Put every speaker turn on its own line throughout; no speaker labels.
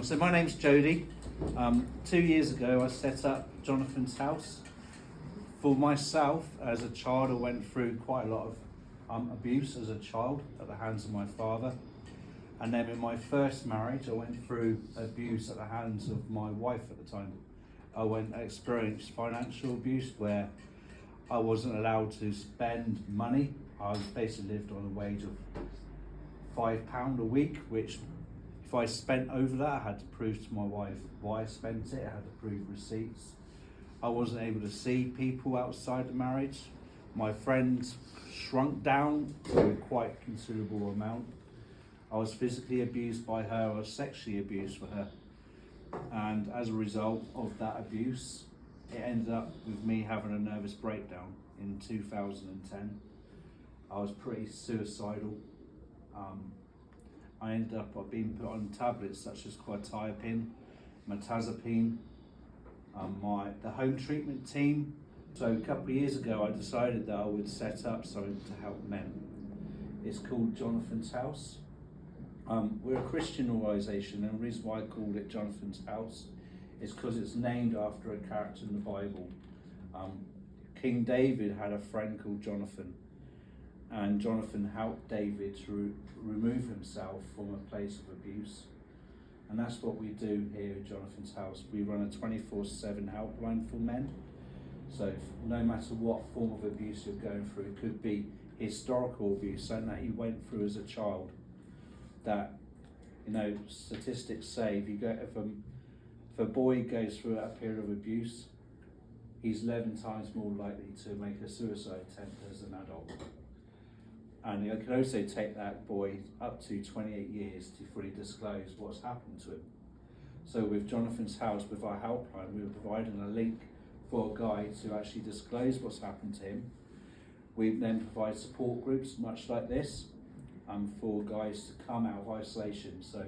So my name's Jody. 2 years ago I set up Jonathan's House. For myself, as a child, I went through quite a lot of abuse as a child at the hands of my father. And then in my first marriage, I went through abuse at the hands of my wife at the time. I experienced financial abuse where I wasn't allowed to spend money. I basically lived on a wage of £5 a week, which if I spent over that, I had to prove to my wife why I spent it. I had to prove receipts. I wasn't able to see people outside the marriage. My friends shrunk down to a quite considerable amount. I was physically abused by her, I was sexually abused for her. And as a result of that abuse, it ended up with me having a nervous breakdown in 2010. I was pretty suicidal. I ended up being put on tablets such as quetiapine, mirtazapine, the home treatment team. So a couple of years ago I decided that I would set up something to help men. It's called Jonathan's House. We're a Christian organisation, and the reason why I called it Jonathan's House is because it's named after a character in the Bible. King David had a friend called Jonathan, and Jonathan helped David to remove himself from a place of abuse. And that's what we do here at Jonathan's House. We run a 24/7 helpline for men. So no matter what form of abuse you're going through, it could be historical abuse, something that you went through as a child, that, statistics say if a boy goes through a period of abuse, he's 11 times more likely to make a suicide attempt as an adult. And it can also take that boy up to 28 years to fully disclose what's happened to him. So with Jonathan's House, with our helpline, we're providing a link for a guy to actually disclose what's happened to him. We then provide support groups much like this, for guys to come out of isolation. So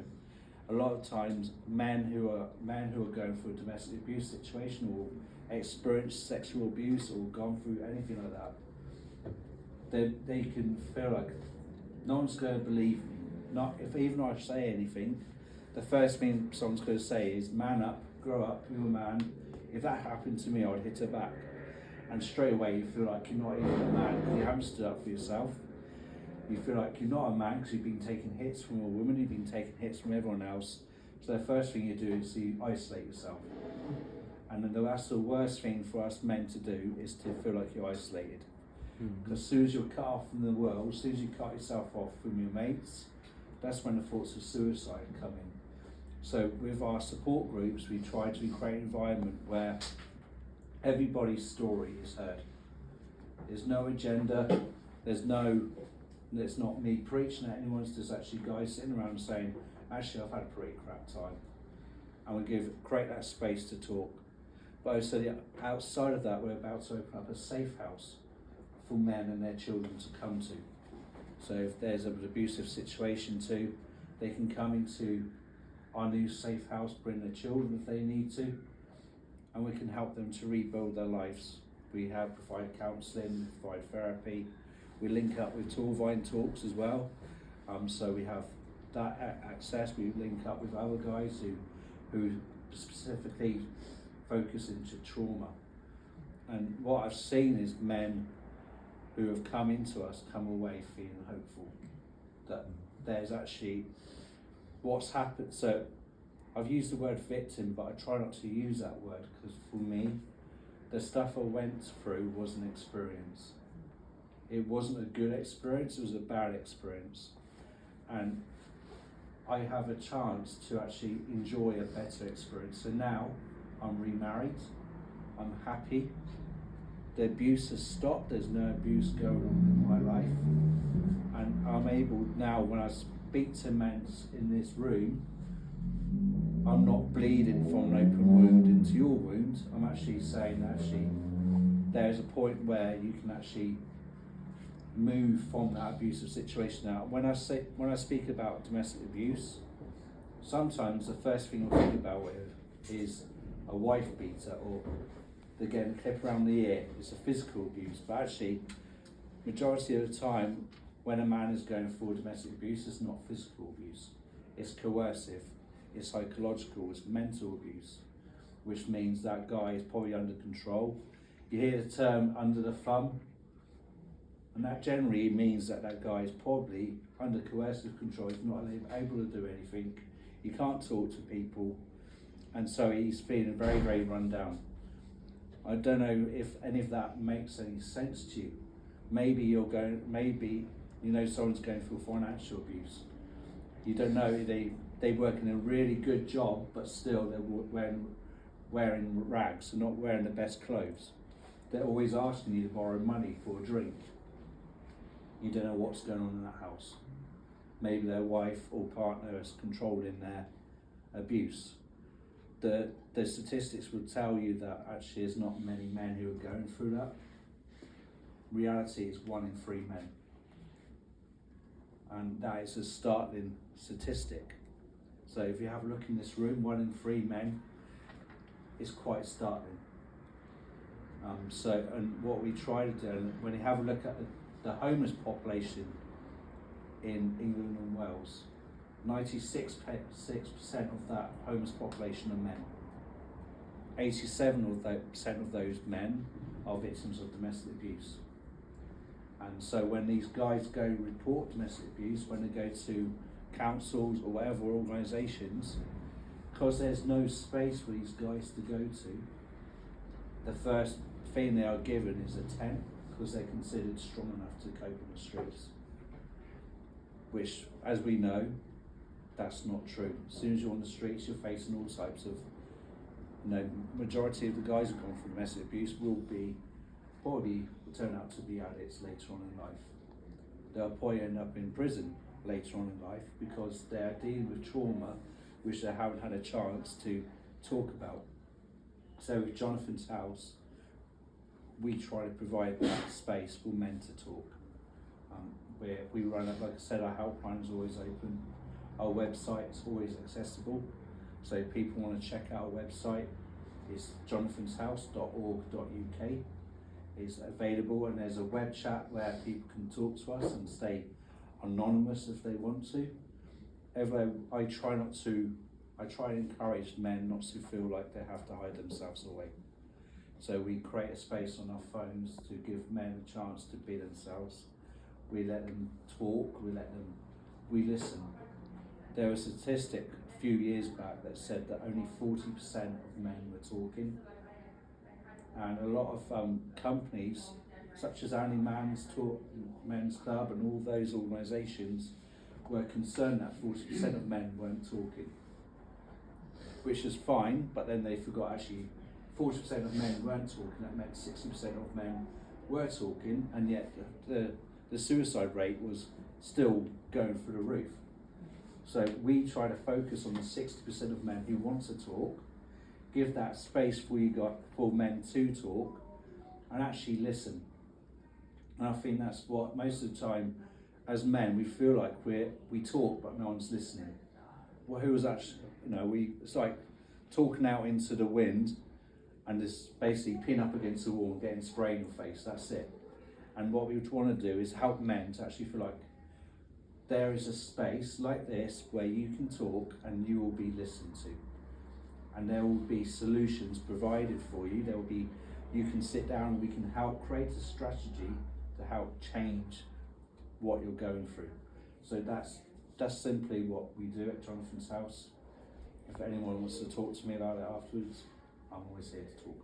a lot of times men who are going through a domestic abuse situation or experienced sexual abuse or gone through anything like that, they can feel like no one's going to believe me. Not if even I say anything, the first thing someone's going to say is, man up, grow up, you're a man. If that happened to me, I'd hit her back. And straight away you feel like you're not even a man because you haven't stood up for yourself. You feel like you're not a man because you've been taking hits from a woman, you've been taking hits from everyone else. So the first thing you do is you isolate yourself. And then that's the worst thing for us men to do, is to feel like you're isolated. Because as soon as you're cut off from the world, as soon as you cut yourself off from your mates, that's when the thoughts of suicide come in. So with our support groups, we try to create an environment where everybody's story is heard. There's no agenda, it's not me preaching at anyone, there's actually guys sitting around saying, actually I've had a pretty crap time. And we create that space to talk. But so outside of that, we're about to open up a safe house for men and their children to come to. So if there's an abusive situation too, they can come into our new safe house, bring their children if they need to, and we can help them to rebuild their lives. We provide counselling, provide therapy. We link up with Toolvine Talks as well. So we have that access. We link up with other guys who specifically focus into trauma. And what I've seen is men who have come into us come away feeling hopeful that there's actually what's happened. So I've used the word victim, but I try not to use that word because for me, the stuff I went through was an experience. It wasn't a good experience, it was a bad experience. And I have a chance to actually enjoy a better experience. So now I'm remarried, I'm happy, the abuse has stopped, there's no abuse going on in my life. And I'm able now, when I speak to men in this room, I'm not bleeding from an open wound into your wound. I'm actually saying, there's a point where you can actually move from that abusive situation. Now, when I speak about domestic abuse, sometimes the first thing I think about is a wife beater, or they're getting a clip around the ear. It's a physical abuse, but actually, majority of the time, when a man is going for domestic abuse, it's not physical abuse. It's coercive. it's psychological, it's mental abuse, which means that guy is probably under control. You hear the term under the thumb, and that generally means that that guy is probably under coercive control. He's not able to do anything. He can't talk to people, and so he's feeling very, very run down. I don't know if any of that makes any sense to you. Maybe you know someone's going through financial abuse. You don't know, they work in a really good job, but still they're wearing rags and not wearing the best clothes. They're always asking you to borrow money for a drink. You don't know what's going on in that house. Maybe their wife or partner is controlling their abuse. The statistics would tell you that actually there's not many men who are going through that. Reality is 1 in 3 men. And that is a startling statistic. So if you have a look in this room, 1 in 3 men is quite startling. And what we try to do, when you have a look at the homeless population in England and Wales, 96% of that homeless population are men. 87% of those men are victims of domestic abuse. And so when these guys go report domestic abuse, when they go to councils or whatever organisations, because there's no space for these guys to go to, the first thing they are given is a tent, because they're considered strong enough to cope on the streets. Which, as we know, that's not true. As soon as you're on the streets, you're facing all types of, majority of the guys who come from domestic abuse will turn out to be addicts later on in life. They'll probably end up in prison later on in life because they're dealing with trauma which they haven't had a chance to talk about. So with Jonathan's House, we try to provide that space for men to talk. Where we run it, like I said, our helpline is always open. Our website is always accessible. So if people want to check out our website, it's jonathanshouse.org.uk. It's available, and there's a web chat where people can talk to us and stay anonymous if they want to. I try to encourage men not to feel like they have to hide themselves away. So we create a space on our phones to give men a chance to be themselves. We let them talk, we listen. There was a statistic a few years back that said that only 40% of men were talking. And a lot of companies, such as Annie Mann's Men's Club and all those organisations, were concerned that 40% of men weren't talking. Which is fine, but then they forgot actually 40% of men weren't talking. That meant 60% of men were talking, and yet the suicide rate was still going through the roof. So we try to focus on the 60% of men who want to talk, give that space for men to talk, and actually listen. And I think that's what most of the time, as men, we feel like we talk, but no one's listening. Well, who was actually, it's like talking out into the wind and just basically pin up against the wall and getting spray in your face. That's it. And what we would want to do is help men to actually feel like there is a space like this where you can talk and you will be listened to. And there will be solutions provided for you. You can sit down and we can help create a strategy to help change what you're going through. So that's simply what we do at Jonathan's House. If anyone wants to talk to me about it afterwards, I'm always here to talk.